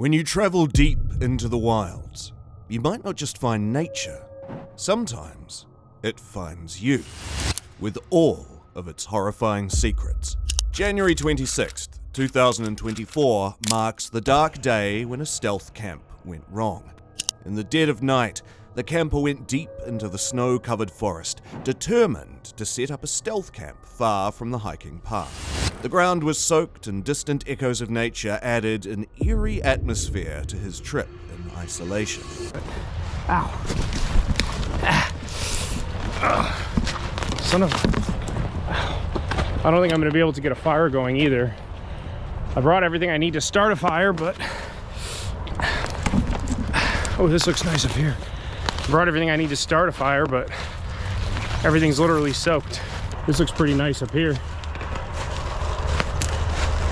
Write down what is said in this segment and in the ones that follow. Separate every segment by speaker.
Speaker 1: When you travel deep into the wilds, you might not just find nature, sometimes it finds you, with all of its horrifying secrets. January 26th, 2024 marks the dark day when a stealth camp went wrong. In the dead of night, the camper went deep into the snow-covered forest, determined to set up a stealth camp far from the hiking path. The ground was soaked, and distant echoes of nature added an eerie atmosphere to his trip in isolation.
Speaker 2: Ow. Son of... I don't think I'm going to be able to get a fire going either. I brought everything I need to start a fire, but... Oh, this looks nice up here. I brought everything I need to start a fire, but everything's literally soaked. This looks pretty nice up here.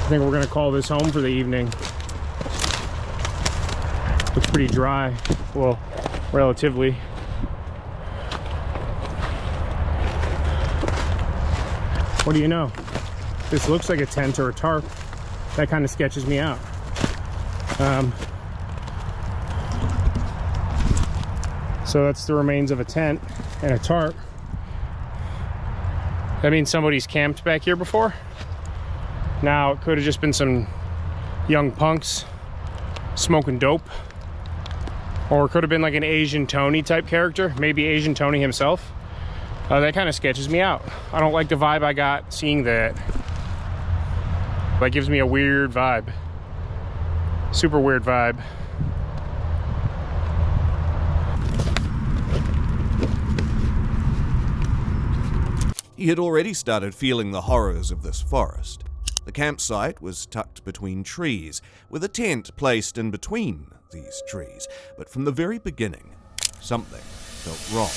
Speaker 2: I think we're going to call this home for the evening. Looks pretty dry. Well, relatively. What do you know? This looks like a tent or a tarp. That kind of sketches me out. So that's the remains of a tent and a tarp. That means somebody's camped back here before. Now, it could have just been some young punks smoking dope. Or it could have been like an Asian Tony type character. Maybe Asian Tony himself. That kind of sketches me out. I don't like the vibe I got seeing that. That gives me a weird vibe. Super weird vibe.
Speaker 1: He had already started feeling the horrors of this forest. The campsite was tucked between trees, with a tent placed in between these trees. But from the very beginning, something felt wrong.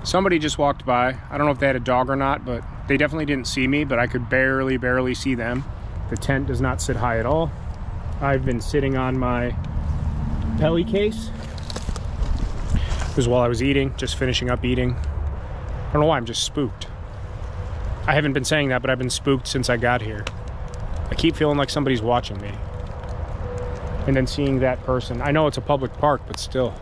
Speaker 2: Somebody just walked by. I don't know if they had a dog or not, but they definitely didn't see me, but I could barely see them. The tent does not sit high at all. I've been sitting on my pelly case. It was while I was eating, just finishing up eating. I don't know why, I'm just spooked. I haven't been saying that, but I've been spooked since I got here. I keep feeling like somebody's watching me. And then seeing that person. I know it's a public park, but still.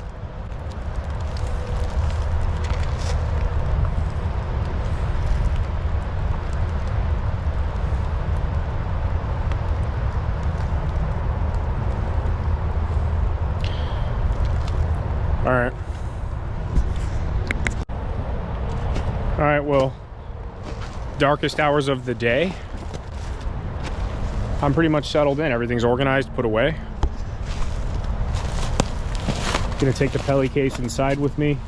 Speaker 2: All right, well, darkest hours of the day. I'm pretty much settled in. Everything's organized, put away. Gonna take the pelly case inside with me.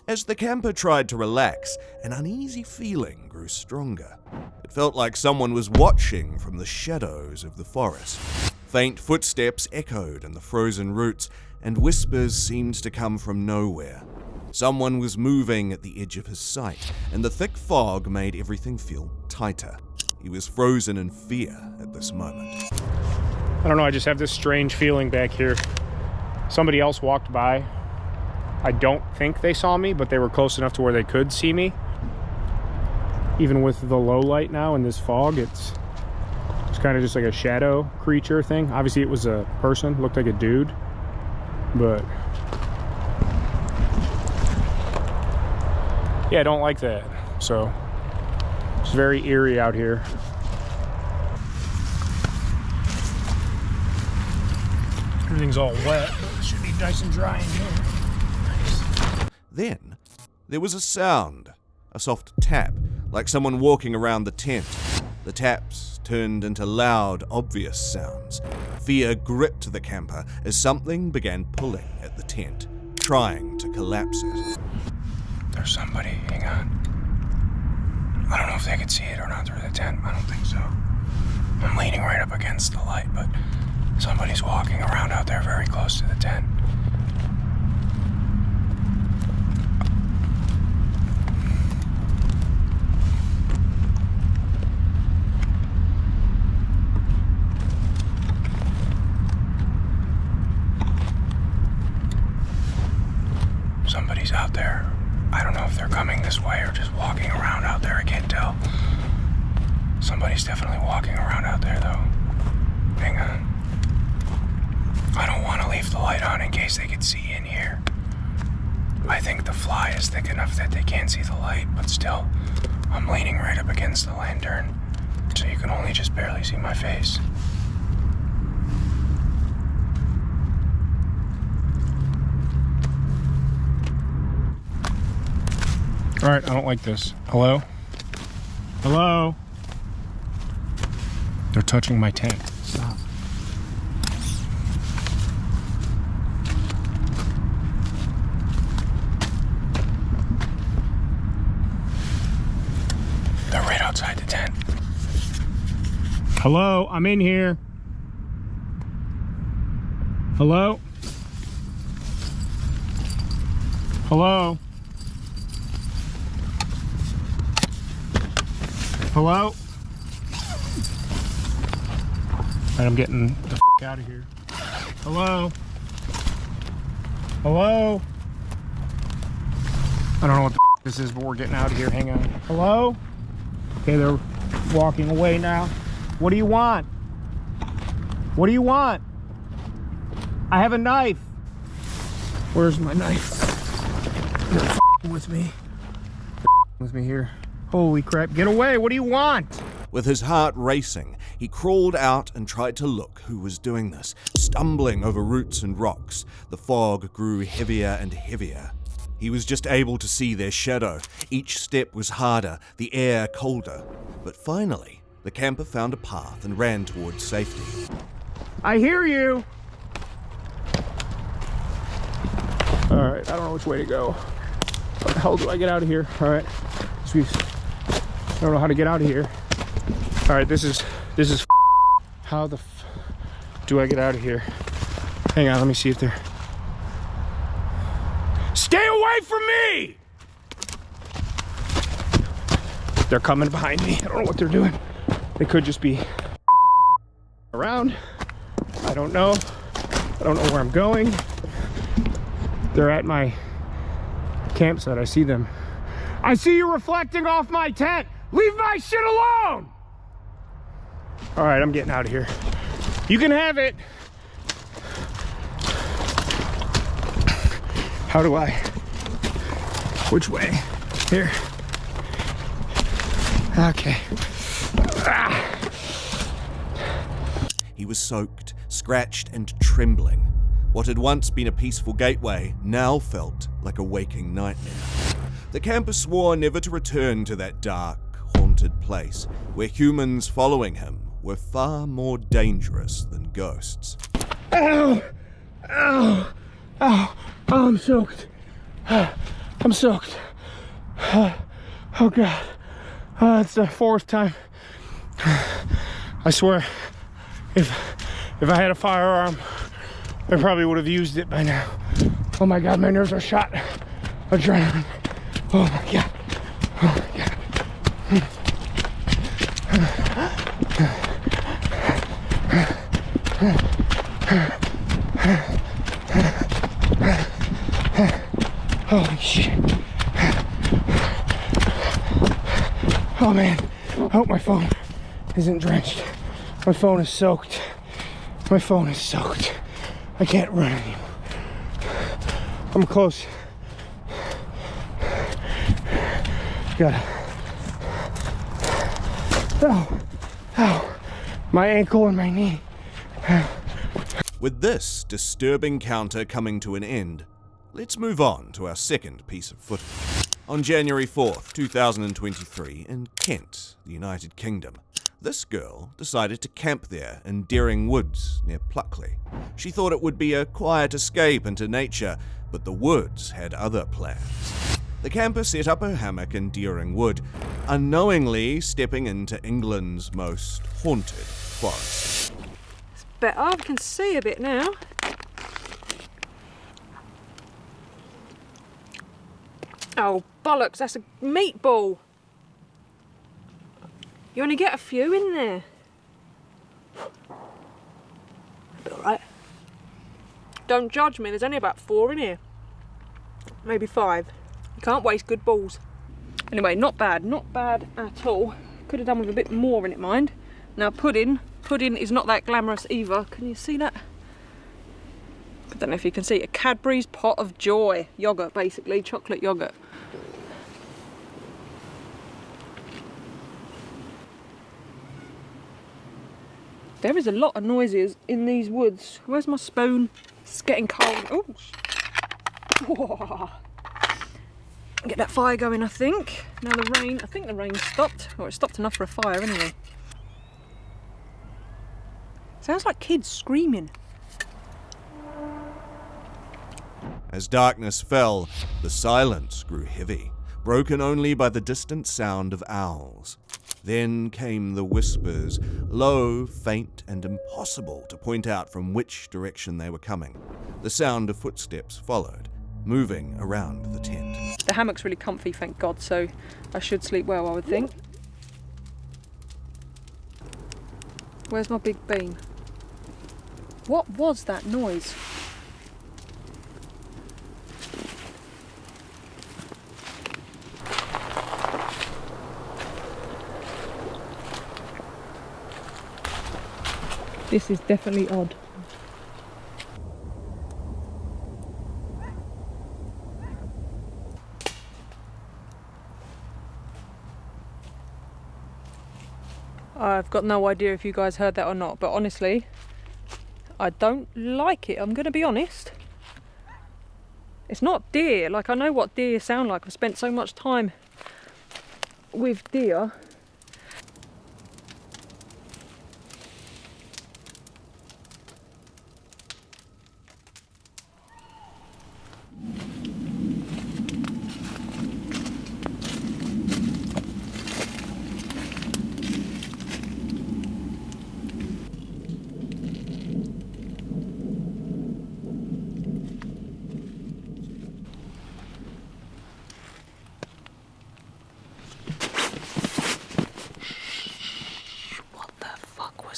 Speaker 1: As the camper tried to relax, an uneasy feeling grew stronger. It felt like someone was watching from the shadows of the forest. Faint footsteps echoed in the frozen roots, and whispers seemed to come from nowhere. Someone was moving at the edge of his sight, and the thick fog made everything feel tighter. He was frozen in fear at this moment.
Speaker 2: I don't know, I just have this strange feeling back here. Somebody else walked by. I don't think they saw me, but they were close enough to where they could see me. Even with the low light now in this fog, it's kind of just like a shadow creature thing. Obviously it was a person, looked like a dude, but yeah, I don't like that. So it's very eerie out here. Everything's all wet, but it should be nice and dry in here. Nice.
Speaker 1: Then there was a sound, a soft tap, like someone walking around the tent. The taps turned into loud, obvious sounds. Fear gripped the camper as something began pulling at the tent, trying to collapse it.
Speaker 2: There's somebody, hang on. I don't know if they could see it or not through the tent. I don't think so. I'm leaning right up against the light, but somebody's walking around out there very close to the tent. Somebody's out there. I don't know if they're coming this way or just walking around out there. I can't tell. Somebody's definitely walking around out there, though. Hang on. I don't want to leave leave the light on in case they could see in here. I think the fly is thick enough that they can't see the light, but still, I'm leaning right up against the lantern, so you can only just barely see my face. All right, I don't like this. Hello? Hello? They're touching my tent. Stop. They're right outside the tent. Hello, I'm in here. Hello? Hello? Hello? All right, I'm getting the f out of here. Hello? Hello? I don't know what the f this is, but we're getting out of here. Hang on. Hello? Okay, they're walking away now. What do you want? What do you want? I have a knife. Where's my knife? They're f***ing with me. They're f***ing with me here. Holy crap, get away, what do you want?
Speaker 1: With his heart racing, he crawled out and tried to look who was doing this, stumbling over roots and rocks. The fog grew heavier and heavier. He was just able to see their shadow. Each step was harder, the air colder. But finally, the camper found a path and ran towards safety.
Speaker 2: I hear you! Alright, I don't know which way to go. How the hell do I get out of here? Alright, sweet. I don't know how to get out of here. All right, this is how the do I get out of here? Hang on, let me see if they're. Stay away from me! They're coming behind me. I don't know what they're doing. They could just be around. I don't know. I don't know where I'm going. They're at my campsite. I see them. I see you reflecting off my tent. Leave my shit alone! All right, I'm getting out of here. You can have it. How do I? Which way? Here. Okay. Ah.
Speaker 1: He was soaked, scratched, and trembling. What had once been a peaceful gateway now felt like a waking nightmare. The camper swore never to return to that dark, haunted place where humans following him were far more dangerous than ghosts.
Speaker 2: Ow! Ow! Ow! Oh, I'm soaked. I'm soaked. Oh God. It's the fourth time. I swear, if I had a firearm, I probably would have used it by now. Oh my God, my nerves are shot. Adrenaline. Oh my God. Oh my God. Holy shit. Oh man, I hope my phone isn't drenched. My phone is soaked. My phone is soaked. I can't run anymore. I'm close. Gotta. Ow. Ow. My ankle and my knee.
Speaker 1: With this disturbing counter coming to an end, let's move on to our second piece of footage. On January 4th, 2023, in Kent, the United Kingdom, this girl decided to camp there in Deering Woods near Pluckley. She thought it would be a quiet escape into nature, but the woods had other plans. The camper set up her hammock in Deering Wood, unknowingly stepping into England's most haunted forest.
Speaker 3: It's better, I can see a bit now. Oh, bollocks, that's a meatball. You only get a few in there. All right. Don't judge me, there's only about 4 in here. Maybe 5. You can't waste good balls. Anyway, not bad at all. Could have done with a bit more in it, mind. Now pudding is not that glamorous either. Can you see that? I don't know if you can see, a Cadbury's Pot of Joy. Yogurt, basically, chocolate yogurt. There is a lot of noises in these woods. Where's my spoon? It's getting cold. Oh. Get that fire going, I think. Now the rain, I think the rain stopped. Or it stopped enough for a fire anyway. Sounds like kids screaming.
Speaker 1: As darkness fell, the silence grew heavy, broken only by the distant sound of owls. Then came the whispers, low, faint, and impossible to point out from which direction they were coming. The sound of footsteps followed, moving around the tent.
Speaker 3: The hammock's really comfy, thank God, so I should sleep well, I would think. Where's my big beam? What was that noise? This is definitely odd. I've got no idea if you guys heard that or not, but honestly, I don't like it, I'm gonna be honest. It's not deer, like I know what deer sound like. I've spent so much time with deer.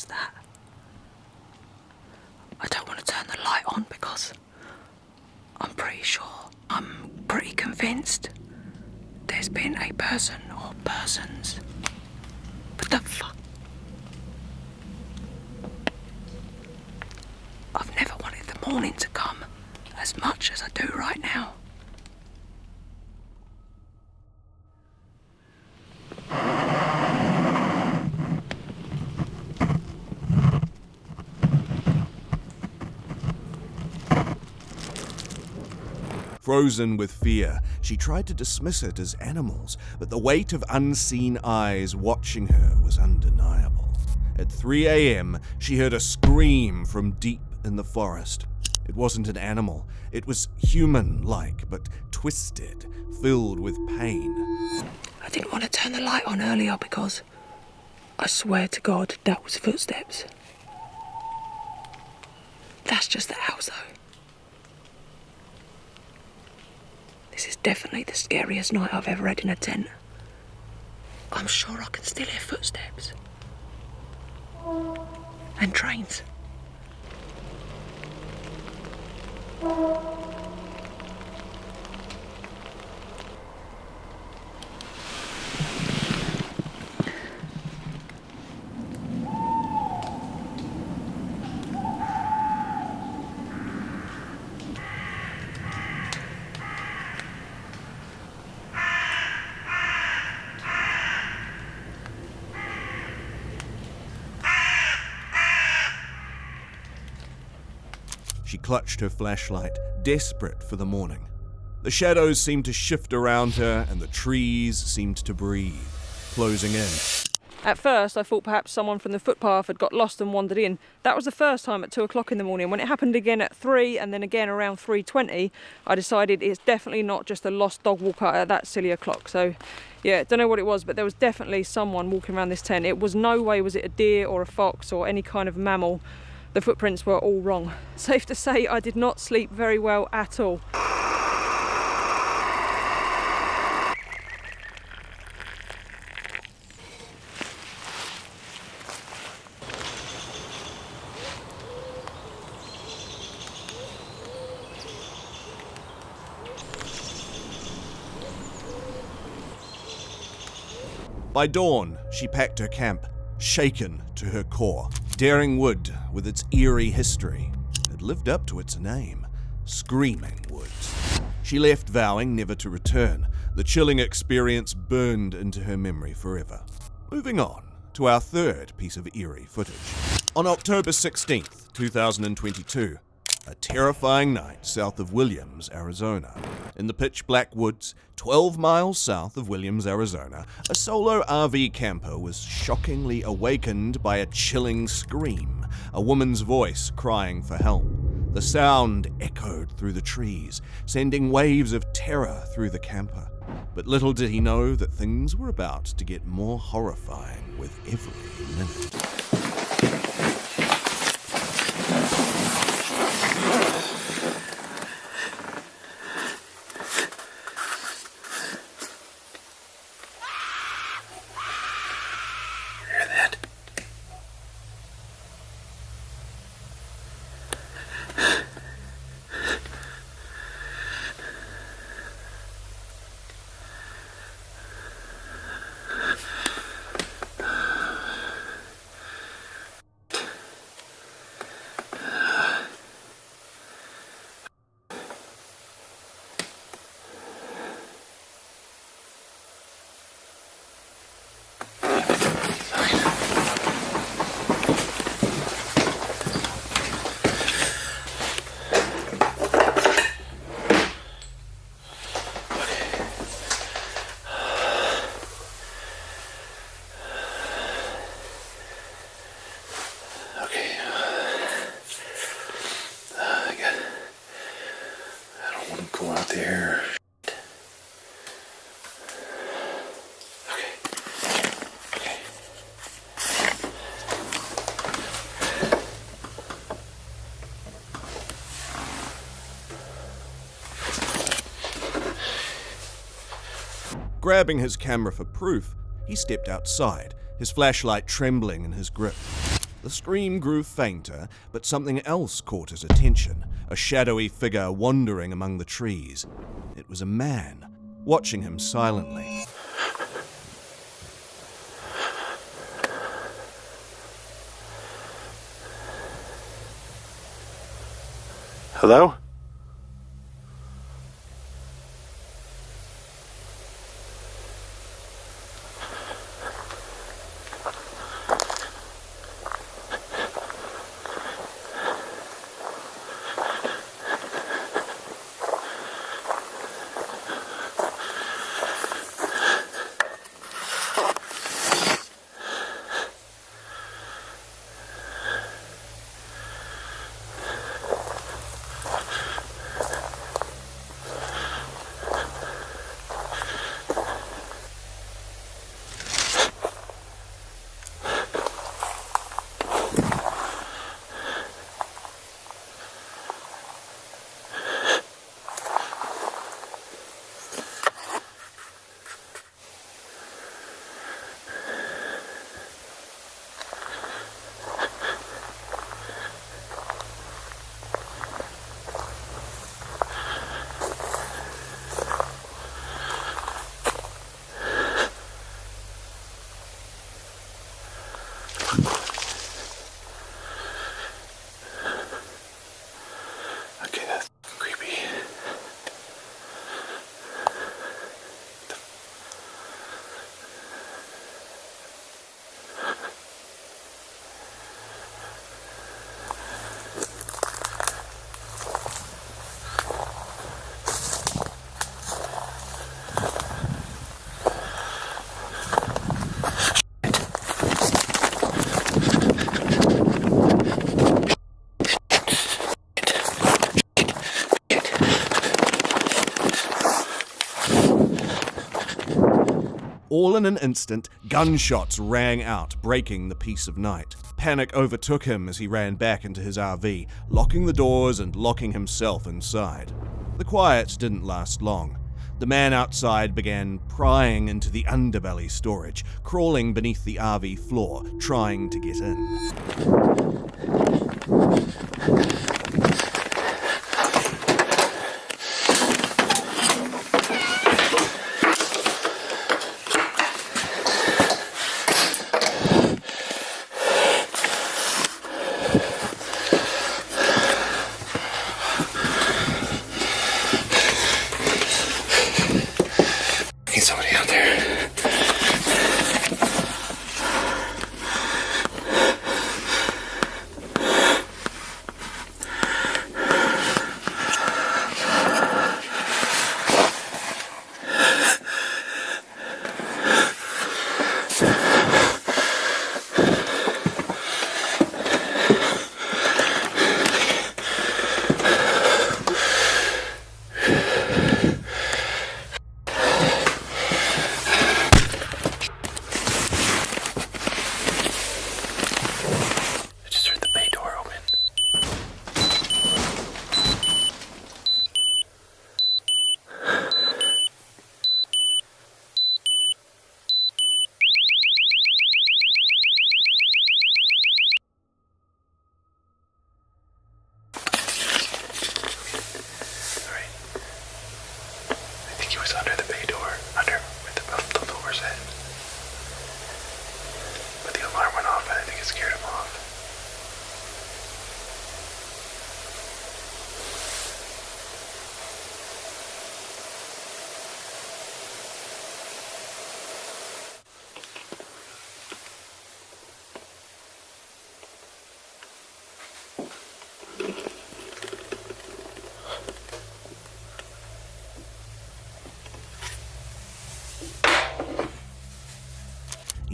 Speaker 3: That. I don't want to turn the light on because I'm pretty convinced there's been a person or persons. What the fuck? I've never wanted the morning to come as much as I do right now.
Speaker 1: Frozen with fear, she tried to dismiss it as animals, but the weight of unseen eyes watching her was undeniable. At 3 a.m., she heard a scream from deep in the forest. It wasn't an animal. It was human-like, but twisted, filled with pain.
Speaker 3: I didn't want to turn the light on earlier because I swear to God that was footsteps. That's just the house though. This is definitely the scariest night I've ever had in a tent. I'm sure I can still hear footsteps. And trains.
Speaker 1: She clutched her flashlight, desperate for the morning. The shadows seemed to shift around her, and the trees seemed to breathe, closing in.
Speaker 3: At first, I thought perhaps someone from the footpath had got lost and wandered in. That was the first time at 2 o'clock in the morning. When it happened again at 3 and then again around 3:20, I decided it's definitely not just a lost dog walker at that silly o'clock. So, yeah, don't know what it was, but there was definitely someone walking around this tent. It was no way was it a deer or a fox or any kind of mammal. The footprints were all wrong. Safe to say I did not sleep very well at all.
Speaker 1: By dawn, she packed her camp, shaken to her core. Daring Wood, with its eerie history, had lived up to its name. screaming woods. She left vowing never to return. The chilling experience burned into her memory forever. Moving on to our third piece of eerie footage. On October 16th, 2022, a terrifying night south of Williams, Arizona. In the pitch-black woods, 12 miles south of Williams, Arizona, a solo RV camper was shockingly awakened by a chilling scream, a woman's voice crying for help. The sound echoed through the trees, sending waves of terror through the camper. But little did he know that things were about to get more horrifying with every minute. Grabbing his camera for proof, he stepped outside, his flashlight trembling in his grip. The scream grew fainter, but something else caught his attention, a shadowy figure wandering among the trees. It was a man, watching him silently.
Speaker 4: Hello? Okay, that's creepy.
Speaker 1: All in an instant, gunshots rang out, breaking the peace of night. Panic overtook him as he ran back into his RV, locking the doors and locking himself inside. The quiet didn't last long. The man outside began prying into the underbelly storage, crawling beneath the RV floor, trying to get in.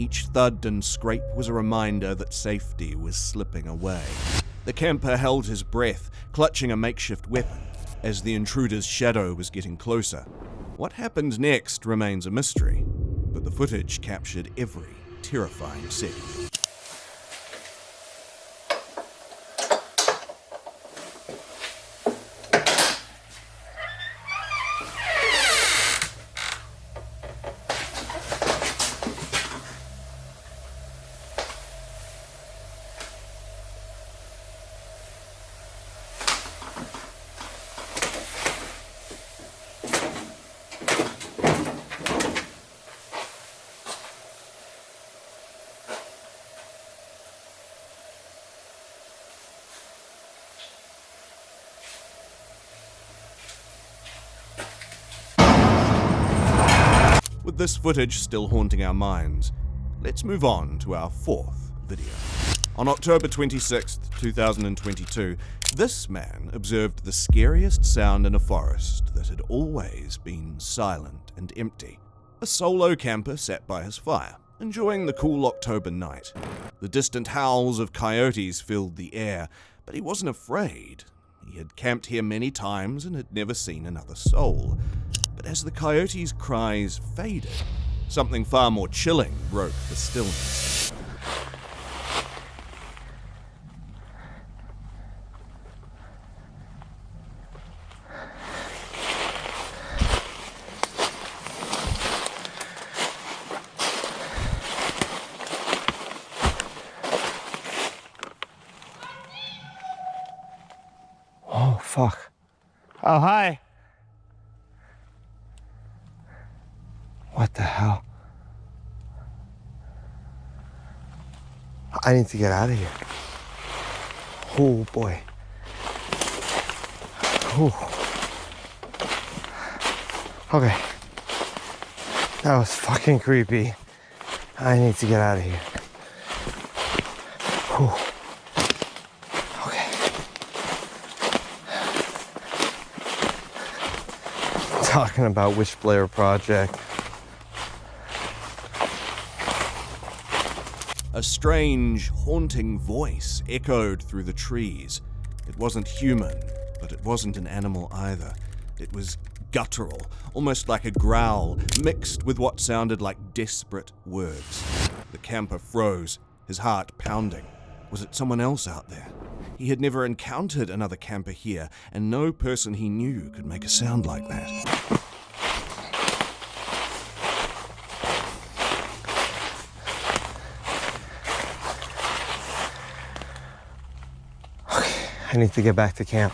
Speaker 1: Each thud and scrape was a reminder that safety was slipping away. The camper held his breath, clutching a makeshift weapon, as the intruder's shadow was getting closer. What happened next remains a mystery, but the footage captured every terrifying second. With this footage still haunting our minds, let's move on to our fourth video. On October 26th, 2022, this man observed the scariest sound in a forest that had always been silent and empty. A solo camper sat by his fire, enjoying the cool October night. The distant howls of coyotes filled the air, but he wasn't afraid. He had camped here many times and had never seen another soul. But as the coyotes' cries faded, something far more chilling broke the stillness.
Speaker 5: Oh, fuck. Oh, hi. What the hell? I need to get out of here. Oh, boy. Oh. Okay. That was fucking creepy. I need to get out of here. Oh. Talking about Wishblair Project.
Speaker 1: A strange, haunting voice echoed through the trees. It wasn't human, but it wasn't an animal either. It was guttural, almost like a growl, mixed with what sounded like desperate words. The camper froze, his heart pounding. Was it someone else out there? He had never encountered another camper here, and no person he knew could make a sound like that.
Speaker 5: Okay, I need to get back to camp.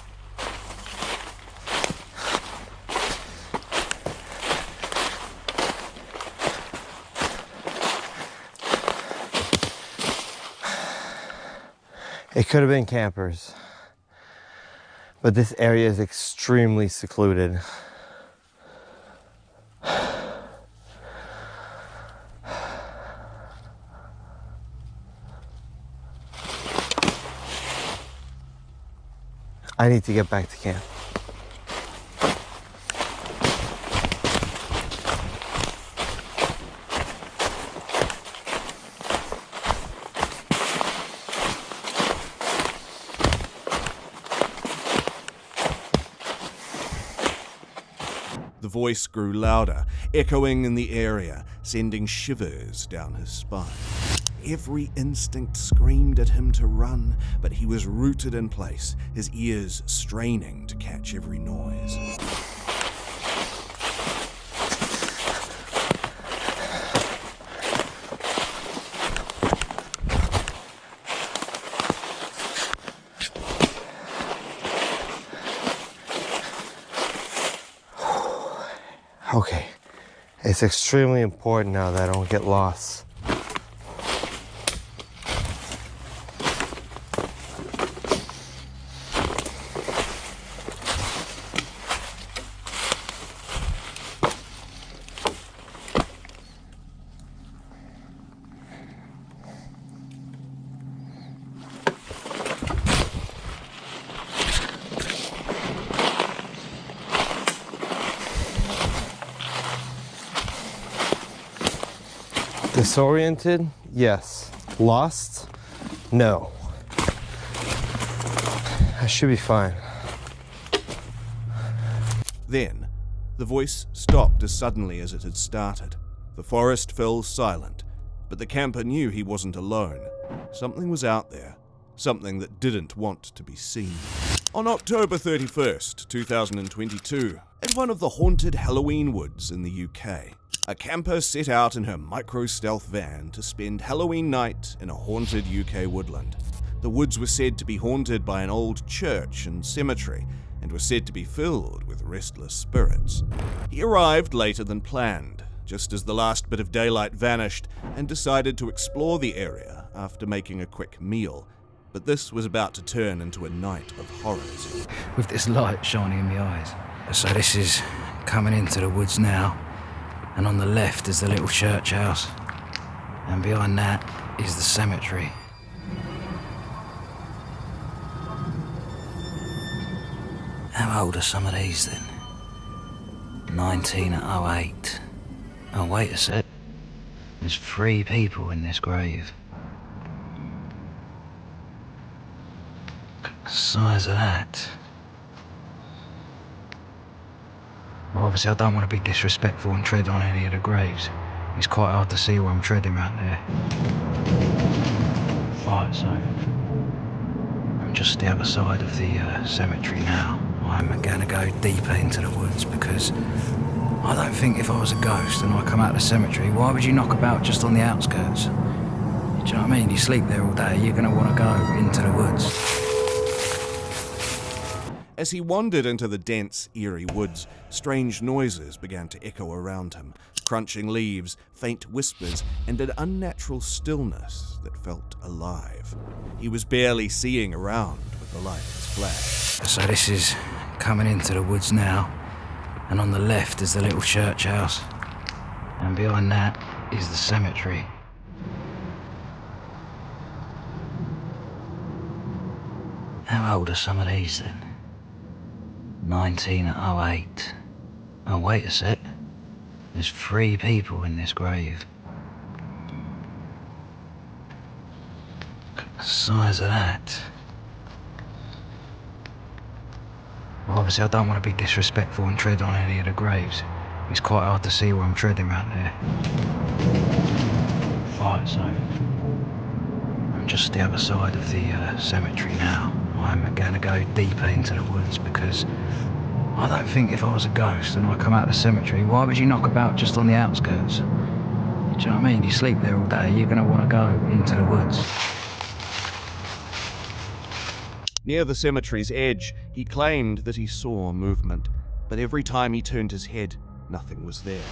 Speaker 5: It could have been campers, but this area is extremely secluded. I need to get back to camp.
Speaker 1: The voice grew louder, echoing in the area, sending shivers down his spine. Every instinct screamed at him to run, but he was rooted in place, his ears straining to catch every noise.
Speaker 5: Okay, it's extremely important now that I don't get lost. Disoriented? Yes. Lost? No. I should be fine.
Speaker 1: Then, the voice stopped as suddenly as it had started. The forest fell silent, but the camper knew he wasn't alone. Something was out there, something that didn't want to be seen. On October 31st, 2022, in one of the haunted Halloween woods in the UK, a camper set out in her micro-stealth van to spend Halloween night in a haunted UK woodland. The woods were said to be haunted by an old church and cemetery, and were said to be filled with restless spirits. He arrived later than planned, just as the last bit of daylight vanished, and decided to explore the area after making a quick meal. But this was about to turn into a night of horrors.
Speaker 6: With this light shining in my eyes. So this is coming into the woods now, and on the left is the little church house, and behind that is the cemetery. How old are some of these then? 1908. Oh, wait a sec. There's 3 people in this grave. The size of that. Well, obviously I don't want to be disrespectful and tread on any of the graves. It's quite hard to see where I'm treading around there. Right, so I'm just the other side of the cemetery now. I'm gonna go deeper into the woods because I don't think if I was a ghost and I come out of the cemetery, why would you knock about just on the outskirts? Do you know what I mean? You sleep there all day, you're gonna want to go into the woods.
Speaker 1: As he wandered into the dense, eerie woods, strange noises began to echo around him. Crunching leaves, faint whispers, and an unnatural stillness that felt alive. He was barely seeing around with the lights flash.
Speaker 6: So this is coming into the woods now, and on the left is the little church house, and behind that is the cemetery. How old are some of these then? 1908. Oh, wait a sec. There's 3 people in this grave. The size of that. Well, obviously I don't want to be disrespectful and tread on any of the graves. It's quite hard to see where I'm treading around there. Right, so I'm just the other side of the cemetery now. I'm gonna go deeper into the woods because I don't think if I was a ghost and I come out of the cemetery, why would you knock about just on the outskirts? Do you know what I mean? You sleep there all day, you're gonna want to go into the woods.
Speaker 1: Near the cemetery's edge, he claimed that he saw movement, but every time he turned his head, nothing was there.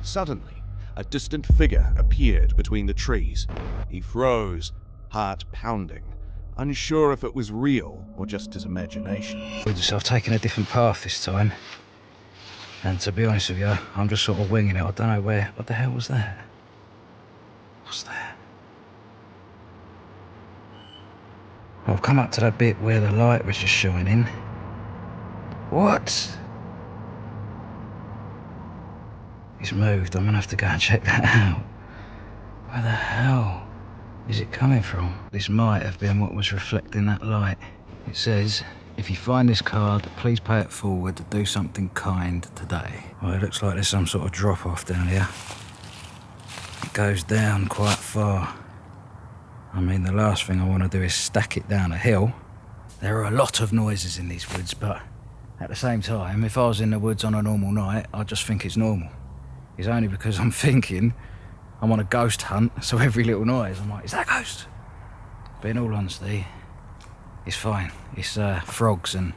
Speaker 1: Suddenly, a distant figure appeared between the trees. He froze, heart pounding, unsure if it was real or just his imagination.
Speaker 6: So I've taken a different path this time, and to be honest with you, I'm just sort of winging it. I don't know where. What the hell was that? What's that? I've come up to that bit where the light was just shining. What? It's moved. I'm gonna have to go and check that out. Where the hell is it coming from? This might have been what was reflecting that light. It says, if you find this card, please pay it forward to do something kind today. Well, it looks like there's some sort of drop off down here. It goes down quite far. I mean, the last thing I want to do is stack it down a hill. There are a lot of noises in these woods, but at the same time, if I was in the woods on a normal night, I'd just think it's normal. It's only because I'm thinking I'm on a ghost hunt, so every little noise, I'm like, is that a ghost? But in all honesty, it's fine. It's frogs and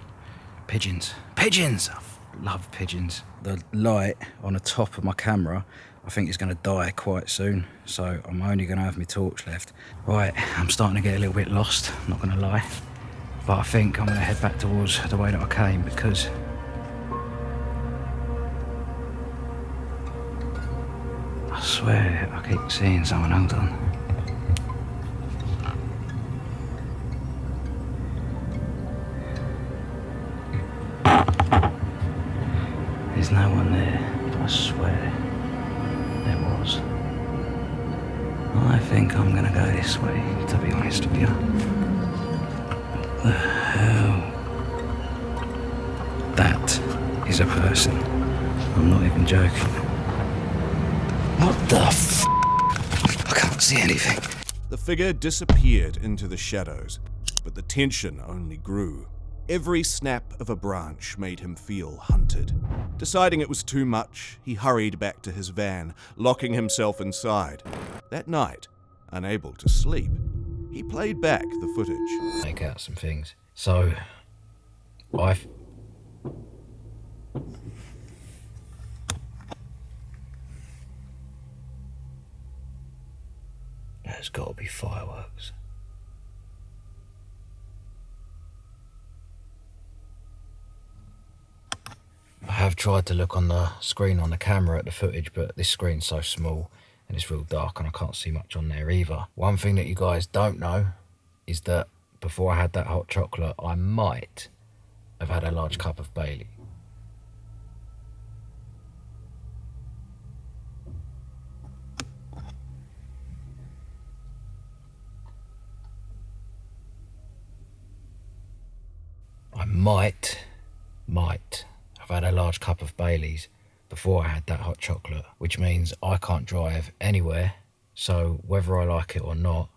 Speaker 6: pigeons. Pigeons! I love pigeons. The light on the top of my camera, I think it's going to die quite soon, so I'm only going to have my torch left. Right, I'm starting to get a little bit lost, not going to lie. But I think I'm going to head back towards the way that I came because I swear I keep seeing someone. Hold on. There's no one there, but I swear there was. I think I'm gonna go this way, to be honest with you. What the hell? That is a person. I'm not even joking. What the f? I can't see anything.
Speaker 1: The figure disappeared into the shadows, but the tension only grew. Every snap of a branch made him feel hunted. Deciding it was too much, he hurried back to his van, locking himself inside. That night, unable to sleep, he played back the footage.
Speaker 6: Make out some things. So, I've... There's got to be fireworks. I have tried to look on the screen on the camera at the footage, but this screen's so small and it's real dark and I can't see much on there either. One thing that you guys don't know is that before I had that hot chocolate, I might have had a large cup of Bailey. I might have had a large cup of Baileys before I had that hot chocolate, which means I can't drive anywhere, so whether I like it or not,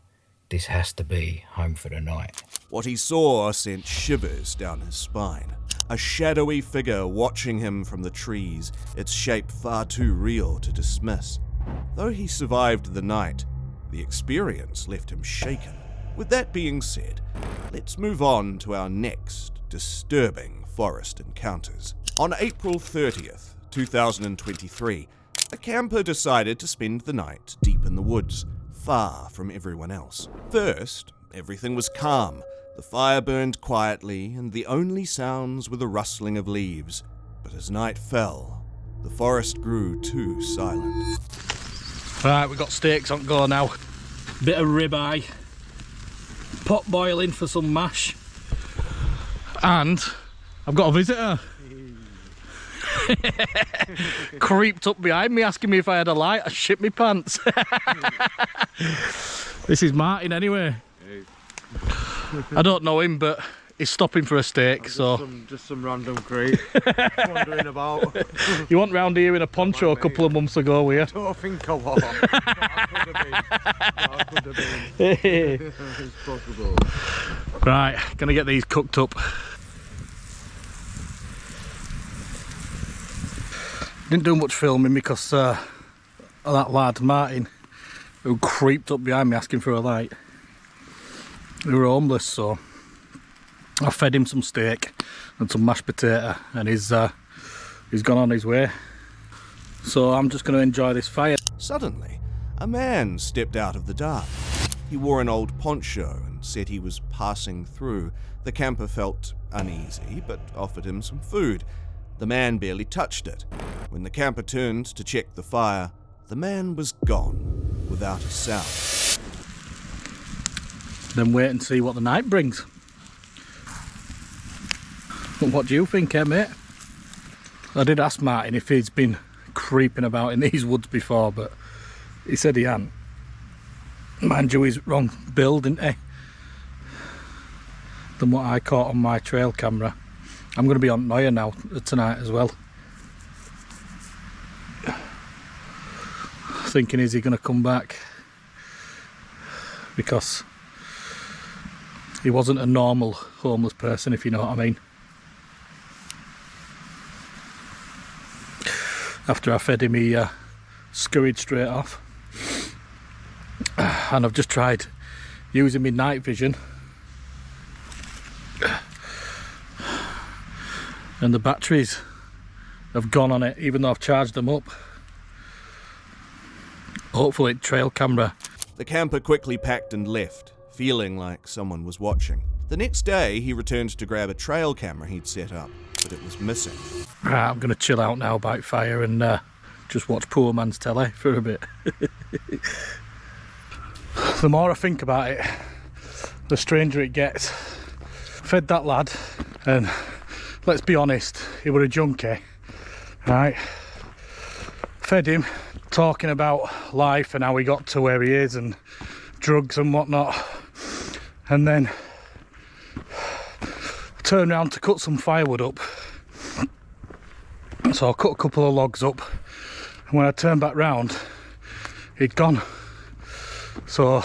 Speaker 6: this has to be home for the night.
Speaker 1: What he saw sent shivers down his spine. A shadowy figure watching him from the trees, its shape far too real to dismiss. Though he survived the night, the experience left him shaken. With that being said, let's move on to our next disturbing forest encounters. On April 30th, 2023, a camper decided to spend the night deep in the woods, far from everyone else. First, everything was calm. The fire burned quietly, and the only sounds were the rustling of leaves. But as night fell, the forest grew too silent.
Speaker 7: Right, we've got steaks on go now. Bit of ribeye, pot boiling for some mash, and I've got a visitor. Creeped up behind me asking me if I had a light. I shit me pants. This is Martin anyway. I don't know him, but he's stopping for a steak.
Speaker 5: Just some random creep wandering about.
Speaker 7: You went round here in a poncho a couple of months ago, were you?
Speaker 5: I don't think I was. I could have been. It's possible.
Speaker 7: Right, gonna get these cooked up. Didn't do much filming because of that lad, Martin, who creeped up behind me asking for a light. They were homeless, so I fed him some steak and some mashed potato, and he's gone on his way. So I'm just going to enjoy this fire.
Speaker 1: Suddenly, a man stepped out of the dark. He wore an old poncho and said he was passing through. The camper felt uneasy, but offered him some food. The man barely touched it. When the camper turned to check the fire, the man was gone, without a sound.
Speaker 7: Then wait and see what the night brings. What do you think, mate? I did ask Martin if he's been creeping about in these woods before, but he said he hadn't. Mind you, he's wrong build, isn't he? Than what I caught on my trail camera. I'm going to be on Noya now tonight as well. Thinking, is he going to come back? Because he wasn't a normal homeless person, if you know what I mean. After I fed him, he scurried straight off. And I've just tried using my night vision, and the batteries have gone on it, even though I've charged them up. Hopefully trail camera.
Speaker 1: The camper quickly packed and left, feeling like someone was watching. The next day, he returned to grab a trail camera he'd set up, but it was missing.
Speaker 7: Right, I'm going to chill out now by fire and just watch poor man's telly for a bit. The more I think about it, the stranger it gets. Fed that lad, and let's be honest, he were a junkie, right? fed him, talking about life and how he got to where he is and drugs and whatnot. And then turned around to cut some firewood up. So I cut a couple of logs up, and when I turned back round, he'd gone. So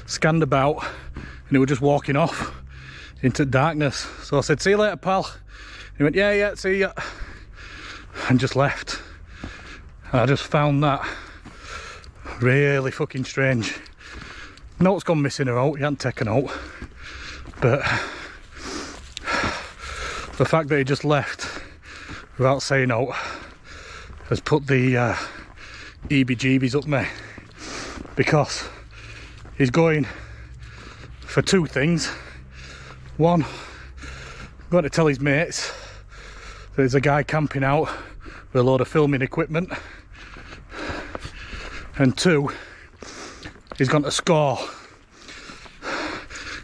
Speaker 7: scanned about, and he was just walking off into darkness. So I said, "See you later, pal." He went, yeah, see ya," and just left. And I just found that really fucking strange. Note's gone missing or out, he hadn't taken out, but the fact that he just left without saying out has put the EBGBs up me, because he's going for two things. One, going to tell his mates that there's a guy camping out with a load of filming equipment, and two, he's gone to score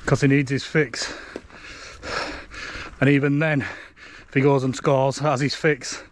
Speaker 7: because he needs his fix. And even then, if he goes and scores, has his fix.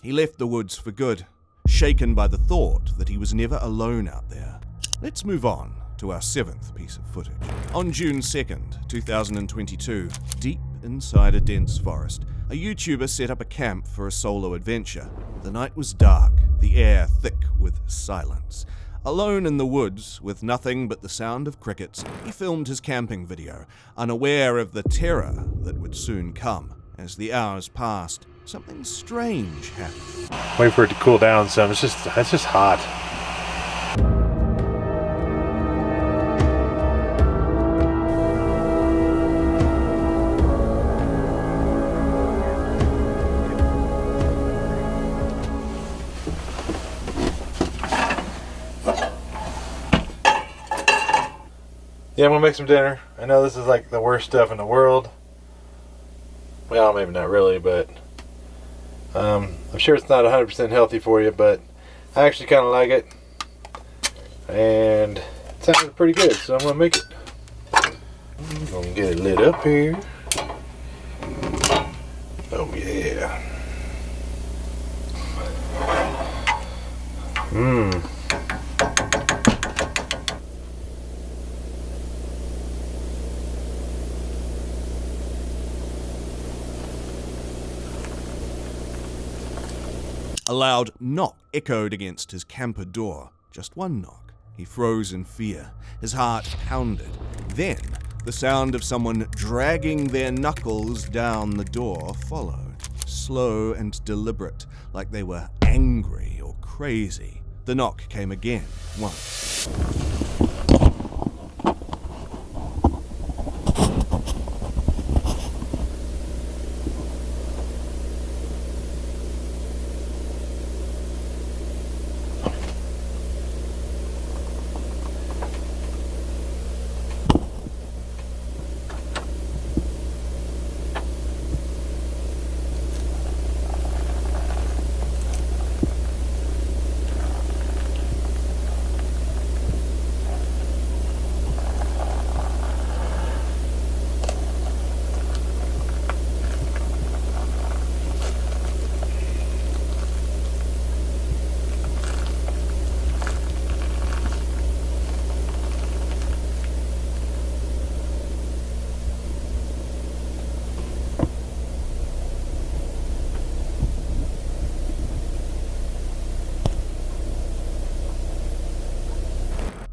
Speaker 1: He left the woods for good, shaken by the thought that he was never alone out there. Let's move on to our 7th piece of footage. On June 2nd, 2022, deep inside a dense forest, a YouTuber set up a camp for a solo adventure. The night was dark, the air thick with silence. Alone in the woods, with nothing but the sound of crickets, he filmed his camping video, unaware of the terror that would soon come. As the hours passed, something strange happened.
Speaker 4: Wait for it to cool down some. It's just hot. Yeah, I'm gonna make some dinner. I know this is like the worst stuff in the world. Well, maybe not really, but I'm sure it's not 100% healthy for you, but I actually kind of like it. And it sounded pretty good, so I'm gonna make it. I'm gonna get it lit up here. Oh yeah.
Speaker 1: A loud knock echoed against his camper door. Just one knock. He froze in fear. His heart pounded. Then, the sound of someone dragging their knuckles down the door followed. Slow and deliberate, like they were angry or crazy. The knock came again, once.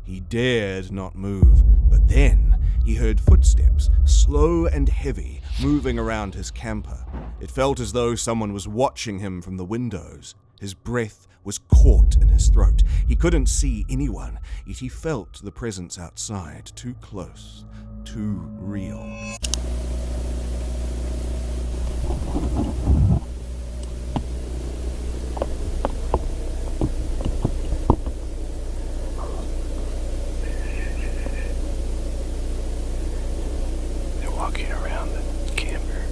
Speaker 1: He dared not move, but then he heard footsteps, slow and heavy, moving around his camper. It felt as though someone was watching him from the windows. His breath was caught in his throat. He couldn't see anyone, yet he felt the presence outside, too close, too real.
Speaker 4: Walking around the camper.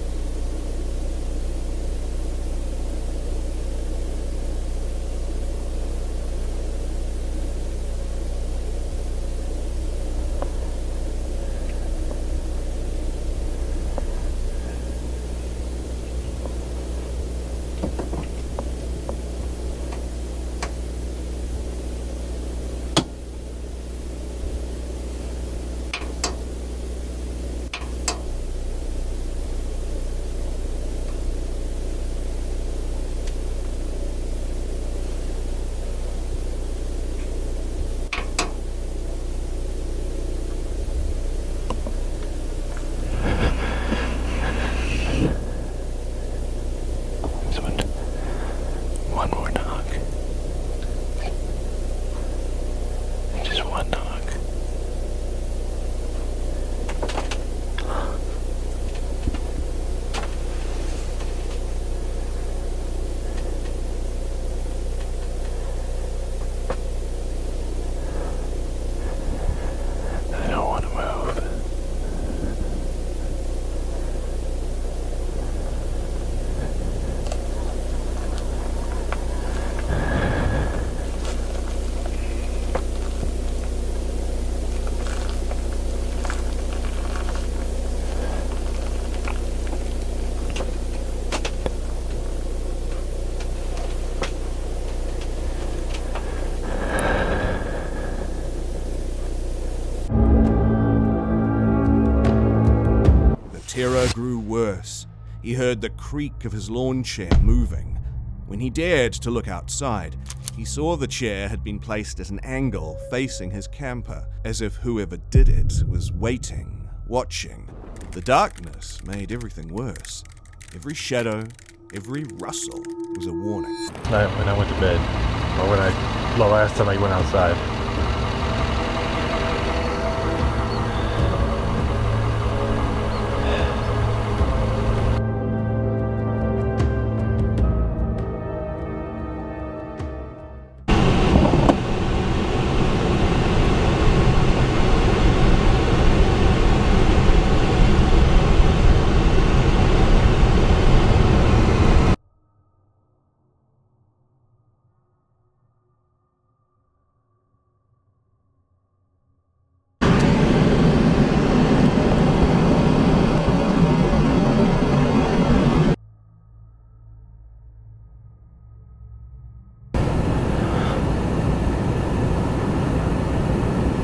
Speaker 1: terror grew worse. He heard the creak of his lawn chair moving. When he dared to look outside, he saw the chair had been placed at an angle facing his camper, as if whoever did it was waiting, watching. The darkness made everything worse. Every shadow, every rustle was a warning.
Speaker 4: When I went to bed, or the last time I went outside.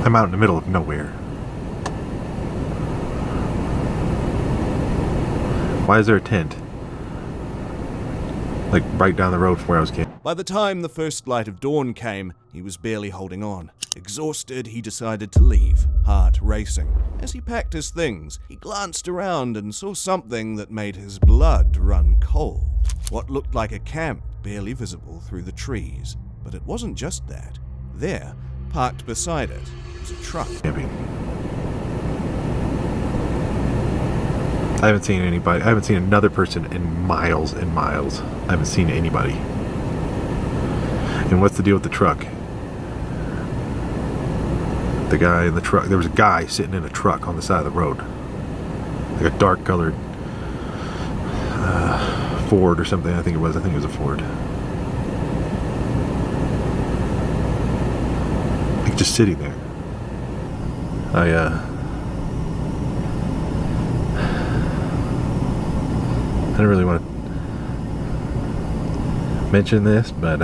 Speaker 4: I'm out in the middle of nowhere. Why is there a tent? Like right down the road from where I was camping.
Speaker 1: By the time the first light of dawn came, he was barely holding on. Exhausted, he decided to leave, heart racing. As he packed his things, he glanced around and saw something that made his blood run cold. What looked like a camp, barely visible through the trees. But it wasn't just that. There, parked beside it, was a truck.
Speaker 4: Camping. I haven't seen anybody. I haven't seen another person in miles and miles. I haven't seen anybody. And what's the deal with the truck? The guy in the truck. There was a guy sitting in a truck on the side of the road. Like a dark colored Ford or something. I think it was a Ford. Like just sitting there. I don't really want to mention this, but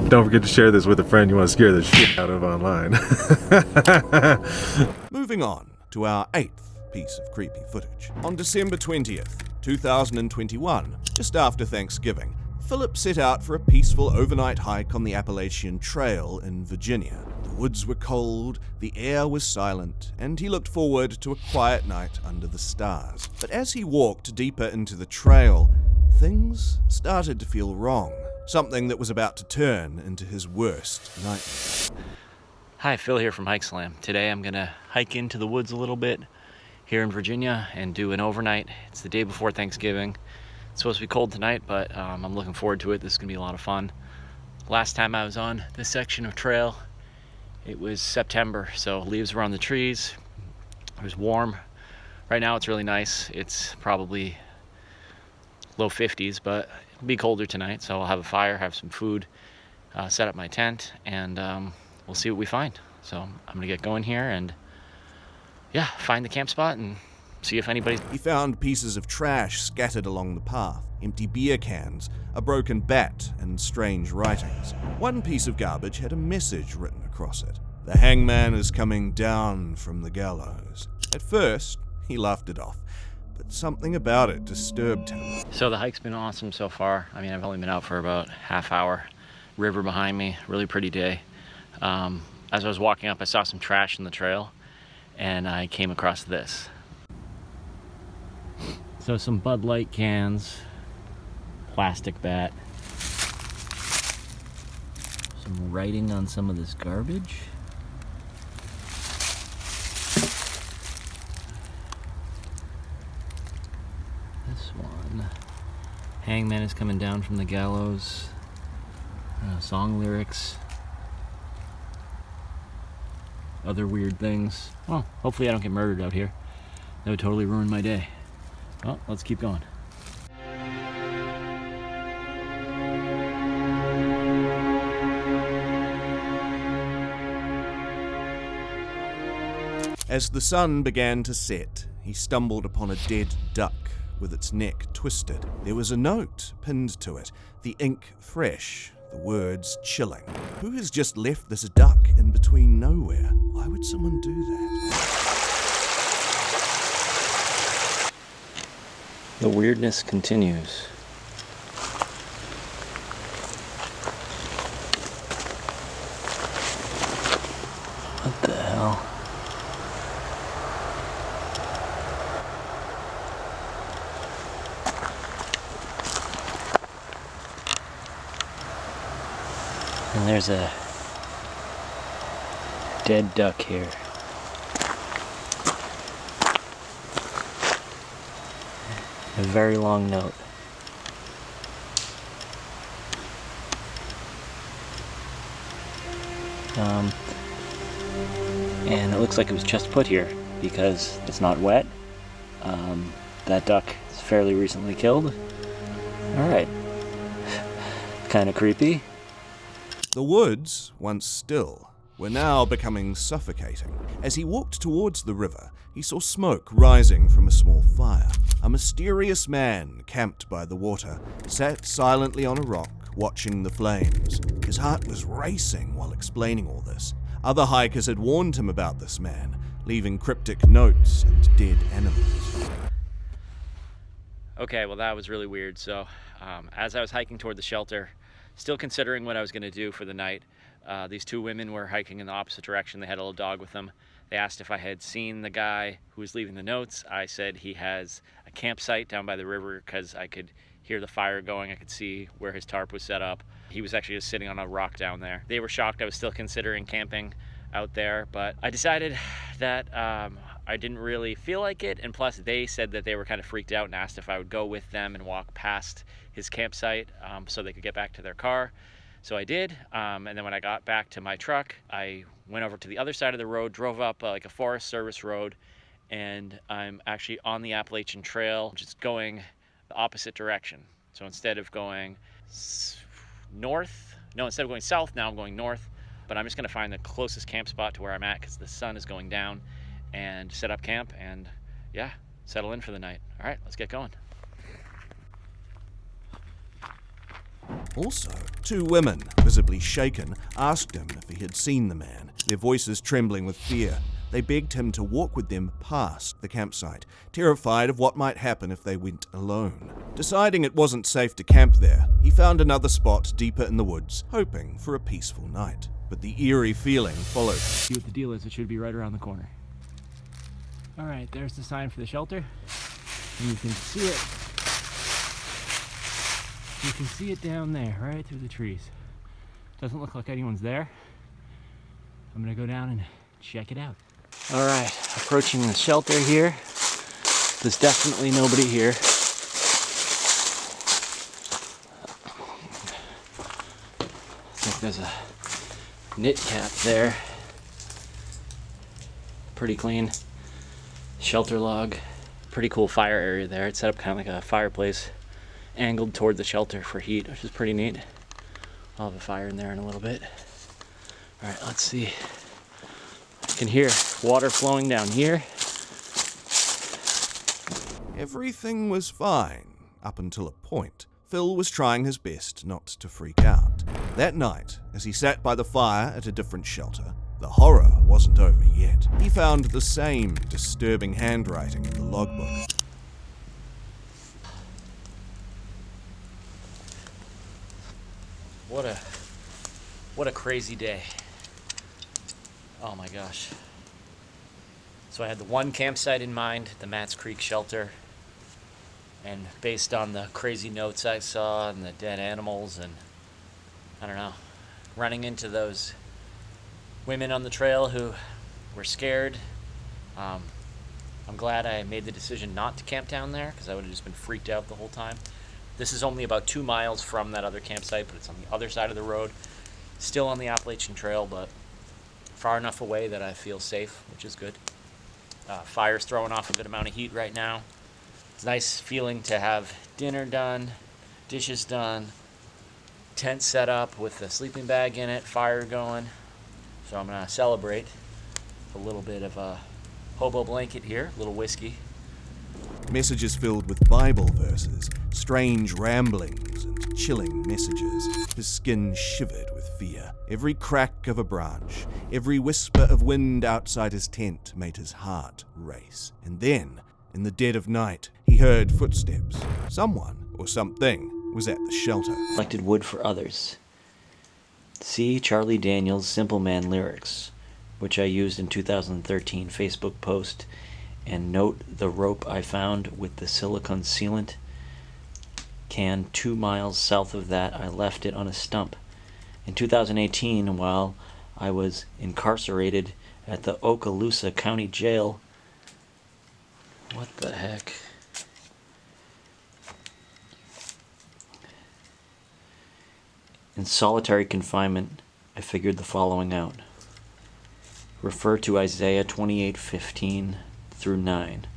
Speaker 4: don't forget to share this with a friend you want to scare the shit out of online.
Speaker 1: Moving on to our 8th piece of creepy footage. On December 20th, 2021, just after Thanksgiving, Philip set out for a peaceful overnight hike on the Appalachian Trail in Virginia. The woods were cold, the air was silent, and he looked forward to a quiet night under the stars. But as he walked deeper into the trail, things started to feel wrong. Something that was about to turn into his worst nightmare.
Speaker 8: Hi, Phil here from Hike Slam. Today I'm gonna hike into the woods a little bit here in Virginia and do an overnight. It's the day before Thanksgiving. It's supposed to be cold tonight, but I'm looking forward to it. This is gonna be a lot of fun. Last time I was on this section of trail, it was September, so leaves were on the trees. It was warm. Right now it's really nice. It's probably low 50s, but it'll be colder tonight, so I'll have a fire, have some food, set up my tent, and we'll see what we find. So I'm gonna get going here and yeah, find the camp spot and see if anybody's...
Speaker 1: He found pieces of trash scattered along the path, empty beer cans, a broken bat, and strange writings. One piece of garbage had a message written across it. The hangman is coming down from the gallows. At first, he laughed it off, but something about it disturbed him.
Speaker 8: So the hike's been awesome so far. I mean, I've only been out for about half hour. River behind me, really pretty day. As I was walking up, I saw some trash in the trail, and I came across this. So some Bud Light cans, plastic bat, some writing on some of this garbage. This one, hangman is coming down from the gallows, song lyrics, other weird things. Well, hopefully I don't get murdered out here. That would totally ruin my day. Well, let's keep going.
Speaker 1: As the sun began to set, he stumbled upon a dead duck with its neck twisted. There was a note pinned to it, the ink fresh, the the words chilling. Who has just left this duck in between nowhere? Why would someone do that?
Speaker 8: The weirdness continues. What the hell? And there's a dead duck here. A very long note. And it looks like it was just put here because it's not wet. That duck is fairly recently killed. Alright. Kind of creepy.
Speaker 1: The woods, once still, were now becoming suffocating. As he walked towards the river, he saw smoke rising from a small fire. A mysterious man camped by the water, sat silently on a rock, watching the flames. His heart was racing while explaining all this. Other hikers had warned him about this man, leaving cryptic notes and dead animals.
Speaker 8: Okay, well that was really weird. So as I was hiking toward the shelter, still considering what I was going to do for the night, these two women were hiking in the opposite direction. They had a little dog with them. They asked if I had seen the guy who was leaving the notes. I said he has a campsite down by the river because I could hear the fire going. I could see where his tarp was set up. He was actually just sitting on a rock down there. They were shocked I was still considering camping out there, but I decided that I didn't really feel like it, and plus they said that they were kind of freaked out and asked if I would go with them and walk past his campsite so they could get back to their car. So I did, and then when I got back to my truck, I went over to the other side of the road, drove up like a Forest Service road, and I'm actually on the Appalachian Trail, just going the opposite direction. So instead of going instead of going south, now I'm going north. But I'm just gonna find the closest camp spot to where I'm at because the sun is going down, and set up camp and yeah, settle in for the night. All right, let's get going.
Speaker 1: Also, two women, visibly shaken, asked him if he had seen the man, their voices trembling with fear. They begged him to walk with them past the campsite, terrified of what might happen if they went alone. Deciding it wasn't safe to camp there, he found another spot deeper in the woods, hoping for a peaceful night. But the eerie feeling followed him.
Speaker 8: See what the deal is. It should be right around the corner. All right, there's the sign for the shelter. And you can see it. You can see it down there, right through the trees. Doesn't look like anyone's there. I'm gonna go down and check it out. All right, approaching the shelter here. There's definitely nobody here. Looks like there's a knit cap there. Pretty clean. Shelter log. Pretty cool fire area there. It's set up kind of like a fireplace, angled toward the shelter for heat, which is pretty neat. I'll have a fire in there in a little bit. All right, let's see. I can hear water flowing down here.
Speaker 1: Everything was fine, up until a point. Phil was trying his best not to freak out. That night, as he sat by the fire at a different shelter, the horror wasn't over yet. He found the same disturbing handwriting in the logbook.
Speaker 8: What a crazy day. Oh my gosh. So I had the one campsite in mind, the Mats Creek shelter, and based on the crazy notes I saw and the dead animals and I don't know, running into those women on the trail who were scared. I'm glad I made the decision not to camp down there because I would have just been freaked out the whole time. This is only about 2 miles from that other campsite, but it's on the other side of the road. Still on the Appalachian Trail, but far enough away that I feel safe, which is good. Fire's throwing off a good amount of heat right now. It's a nice feeling to have dinner done, dishes done, tent set up with a sleeping bag in it, fire going. So I'm gonna celebrate a little bit of a hobo blanket here, a little whiskey.
Speaker 1: Messages filled with Bible verses, strange ramblings, and chilling messages. His skin shivered with fear. Every crack of a branch, every whisper of wind outside his tent made his heart race. And then, in the dead of night, he heard footsteps. Someone, or something, was at the shelter.
Speaker 8: Collected wood for others. See Charlie Daniels' Simple Man lyrics, which I used in 2013 Facebook post, and note the rope I found with the silicone sealant can 2 miles south of that. I left it on a stump. In 2018, while I was incarcerated at the Okaloosa County Jail. What the heck? In solitary confinement, I figured the following out. Refer to Isaiah 28:15 through 9.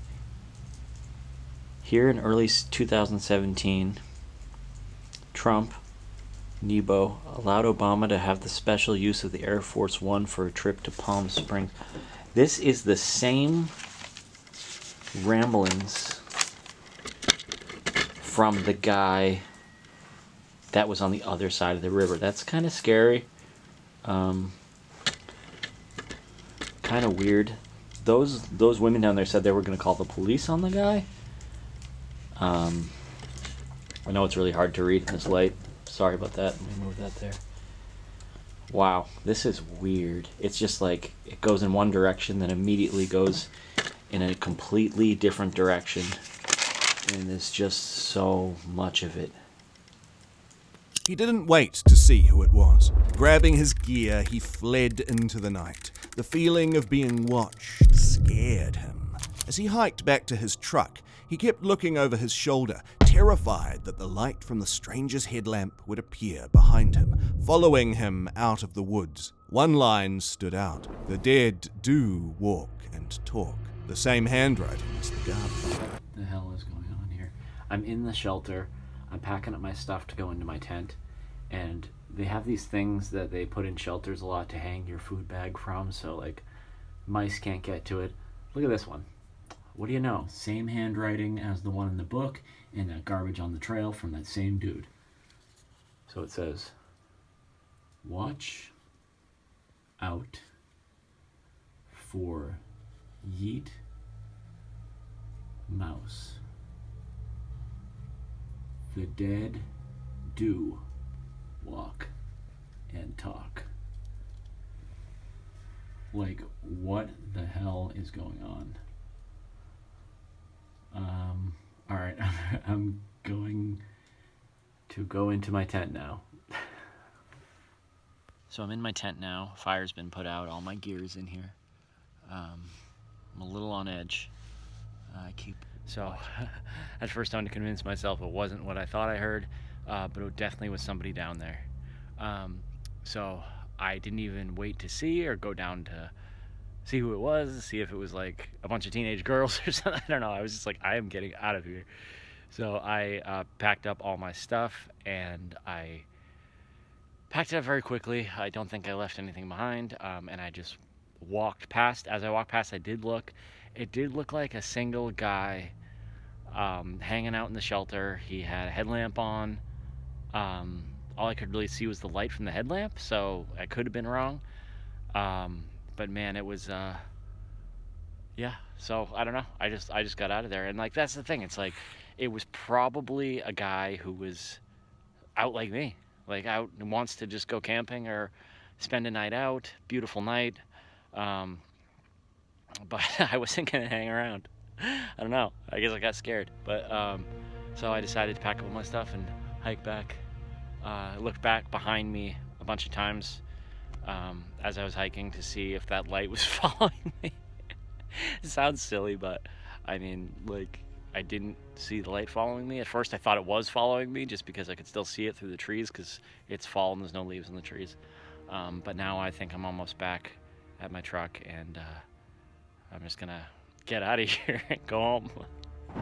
Speaker 8: Here in early 2017, Trump, Nebo, allowed Obama to have the special use of the Air Force One for a trip to Palm Springs. This is the same ramblings from the guy that was on the other side of the river. That's kind of scary. Kind of weird. Those women down there said they were going to call the police on the guy. I know it's really hard to read in this light. Sorry about that. Let me move that there. Wow, this is weird. It's just like it goes in one direction, then immediately goes in a completely different direction. And there's just so much of it.
Speaker 1: He didn't wait to see who it was. Grabbing his gear, he fled into the night. The feeling of being watched scared him. As he hiked back to his truck, he kept looking over his shoulder, terrified that the light from the stranger's headlamp would appear behind him, following him out of the woods. One line stood out. The dead do walk and talk. The same handwriting as the garden.
Speaker 8: What the hell is going on here? I'm in the shelter. I'm packing up my stuff to go into my tent, and they have these things that they put in shelters a lot to hang your food bag from, so like mice can't get to it. Look at this one. What do you know? Same handwriting as the one in the book, and that garbage on the trail from that same dude. So it says, watch out for yeet mouse. The dead do walk and talk. Like, what the hell is going on? Alright, I'm going to go into my tent now. So I'm in my tent now. Fire's been put out. All my gear's in here. I'm a little on edge. So at first I had to convince myself it wasn't what I thought I heard, but it definitely was somebody down there. So I didn't even wait to see or go down to see who it was, see if it was like a bunch of teenage girls or something. I don't know. I was just like, I am getting out of here. So I packed up all my stuff, and I packed it up very quickly. I don't think I left anything behind, and I just walked past. As I walked past, I did look. It did look like a single guy hanging out in the shelter. He had a headlamp on. All I could really see was the light from the headlamp, so I could have been wrong. But man, it was yeah. So I don't know. I just got out of there, and like that's the thing. It's like it was probably a guy who was out like me, like out and wants to just go camping or spend a night out. Beautiful night. But I wasn't gonna hang around. I don't know. I guess I got scared. But so I decided to pack up all my stuff and hike back. I looked back behind me a bunch of times as I was hiking to see if that light was following me. It sounds silly, but I mean, like, I didn't see the light following me. At first I thought it was following me just because I could still see it through the trees because it's fall and there's no leaves in the trees. But now I think I'm almost back at my truck, and I'm just gonna get out of here and go home.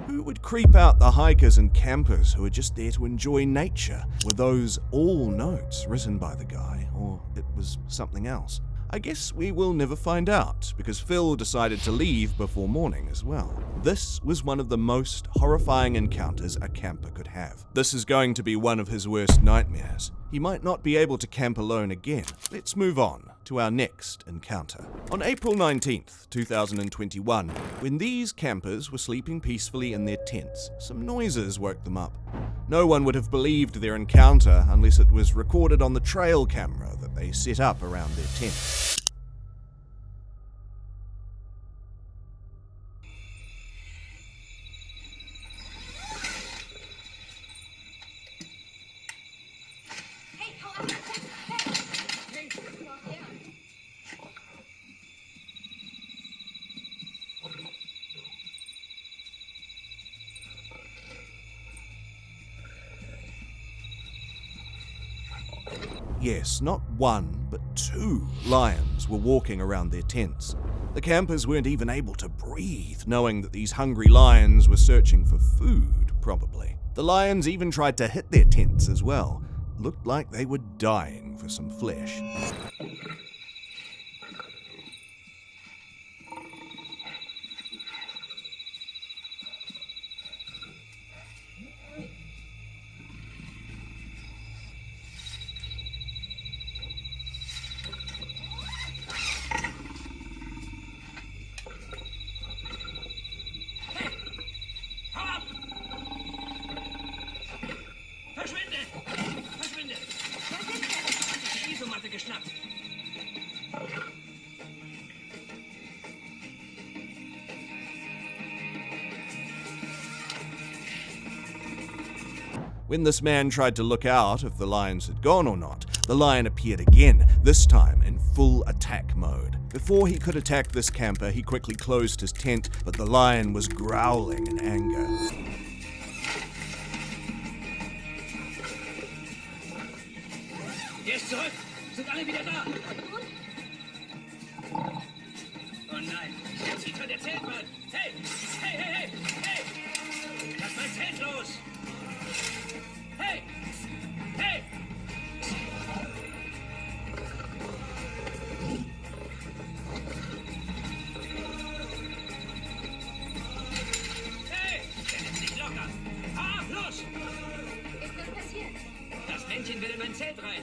Speaker 1: Who would creep out the hikers and campers who are just there to enjoy nature? Were those all notes written by the guy, or it was something else? I guess we will never find out, because Phil decided to leave before morning as well. This was one of the most horrifying encounters a camper could have. This is going to be one of his worst nightmares. He might not be able to camp alone again. Let's move on to our next encounter. On April 19th, 2021, when these campers were sleeping peacefully in their tents, some noises woke them up. No one would have believed their encounter unless it was recorded on the trail camera that they set up around their tent. Yes, not one, but 2 lions were walking around their tents. The campers weren't even able to breathe, knowing that these hungry lions were searching for food, probably. The lions even tried to hit their tents as well. Looked like they were dying for some flesh. When this man tried to look out if the lions had gone or not, the lion appeared again, this time in full attack mode. Before he could attack this camper, he quickly closed his tent, but the lion was growling in anger.
Speaker 9: Jetzt zurück! Sind alle wieder da? Oh nein! Jetzt zieht von der Zeltwand! Hey! Hey, hey, hey! Hey! Lass mein Zelt los! Hey! Hey! Hey! Der nimmt sich locker! Hau ab, los!
Speaker 10: Ist was passiert?
Speaker 9: Das Männchen will in mein Zelt rein!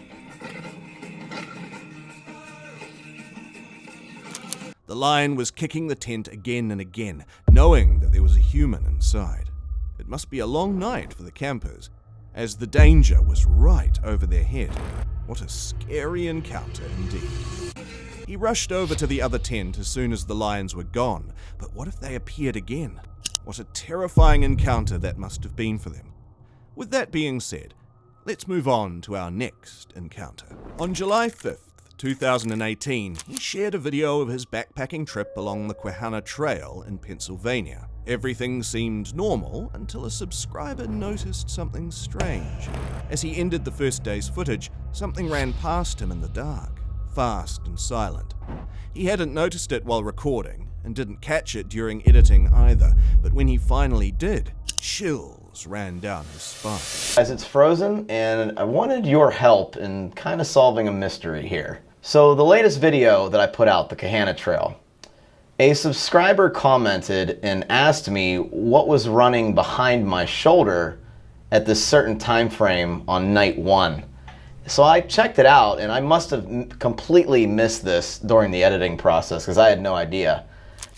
Speaker 1: The lion was kicking the tent again and again, knowing that there was a human inside. It must be a long night for the campers, as the danger was right over their head. What a scary encounter indeed. He rushed over to the other tent as soon as the lions were gone, but what if they appeared again? What a terrifying encounter that must have been for them. With that being said, let's move on to our next encounter. On July 5th, 2018, he shared a video of his backpacking trip along the Quahana Trail in Pennsylvania. Everything seemed normal until a subscriber noticed something strange. As he ended the first day's footage, something ran past him in the dark, fast and silent. He hadn't noticed it while recording, and didn't catch it during editing either, but when he finally did, chills ran down his spine.
Speaker 11: Guys, it's Frozen, and I wanted your help in kind of solving a mystery here. So the latest video that I put out, the Quahana Trail, a subscriber commented and asked me what was running behind my shoulder at this certain time frame on night 1. So I checked it out, and I must have completely missed this during the editing process because I had no idea.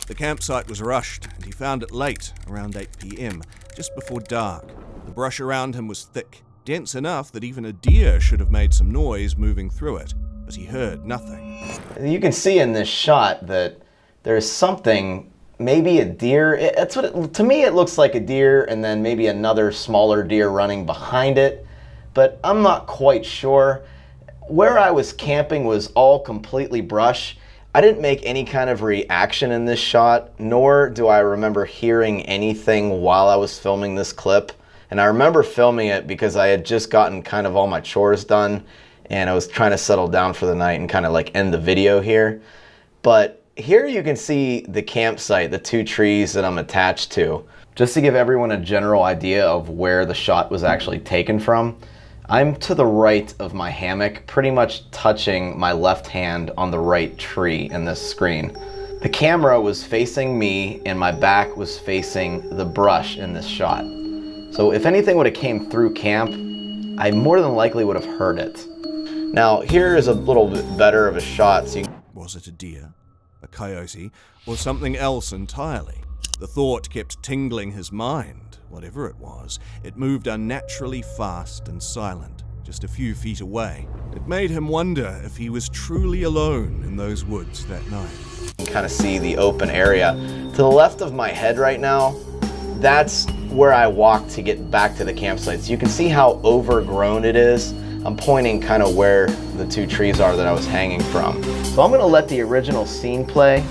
Speaker 1: The campsite was rushed, and he found it late, around 8 p.m., just before dark. The brush around him was thick, dense enough that even a deer should have made some noise moving through it, but he heard nothing.
Speaker 11: You can see in this shot that there's something, maybe a deer. To me it looks like a deer, and then maybe another smaller deer running behind it, but I'm not quite sure. Where I was camping was all completely brush. I didn't make any kind of reaction in this shot, nor do I remember hearing anything while I was filming this clip. And I remember filming it because I had just gotten kind of all my chores done, and I was trying to settle down for the night and kind of like end the video here. But here you can see the campsite, the 2 trees that I'm attached to. Just to give everyone a general idea of where the shot was actually taken from, I'm to the right of my hammock, pretty much touching my left hand on the right tree in this screen. The camera was facing me and my back was facing the brush in this shot. So if anything would have came through camp, I more than likely would have heard it. Now here is a little bit better of a shot. So
Speaker 1: Was it a deer, a coyote, or something else entirely? The thought kept tingling his mind. Whatever it was, it moved unnaturally fast and silent, just a few feet away. It made him wonder if he was truly alone in those woods that night.
Speaker 11: you can kind of see the open area. To the left of my head right now, that's where I walk to get back to the campsite. So you can see how overgrown it is. I'm pointing kind of where the two trees are that I was hanging from. So I'm gonna let the original scene play,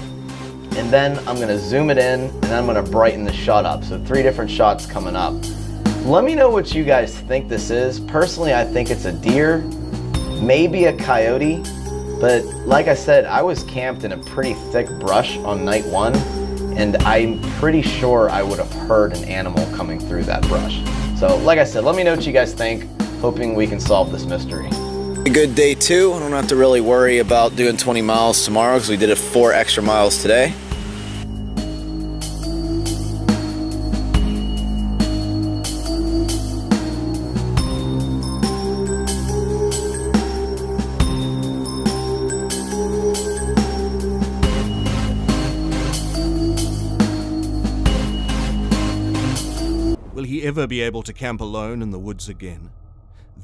Speaker 11: and then I'm gonna zoom it in, and then I'm gonna brighten the shot up. So 3 different shots coming up. Let me know what you guys think this is. Personally, I think it's a deer, maybe a coyote, but like I said, I was camped in a pretty thick brush on night 1, and I'm pretty sure I would have heard an animal coming through that brush. So like I said, let me know what you guys think, hoping we can solve this mystery.
Speaker 12: A good day 2. I don't have to really worry about doing 20 miles tomorrow because we did it 4 extra miles today.
Speaker 1: Will he ever be able to camp alone in the woods again?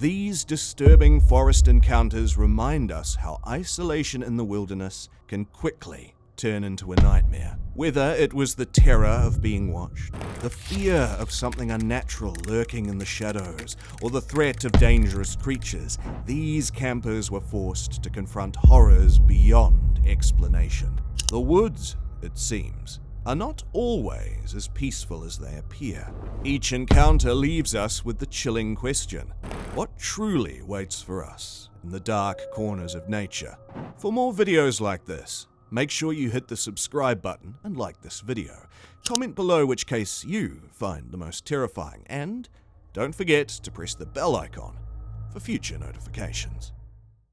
Speaker 1: These disturbing forest encounters remind us how isolation in the wilderness can quickly turn into a nightmare. Whether it was the terror of being watched, the fear of something unnatural lurking in the shadows, or the threat of dangerous creatures, these campers were forced to confront horrors beyond explanation. The woods, it seems, are not always as peaceful as they appear. Each encounter leaves us with the chilling question: what truly waits for us in the dark corners of nature? For more videos like this, make sure you hit the subscribe button and like this video. Comment below which case you find the most terrifying, and don't forget to press the bell icon for future notifications.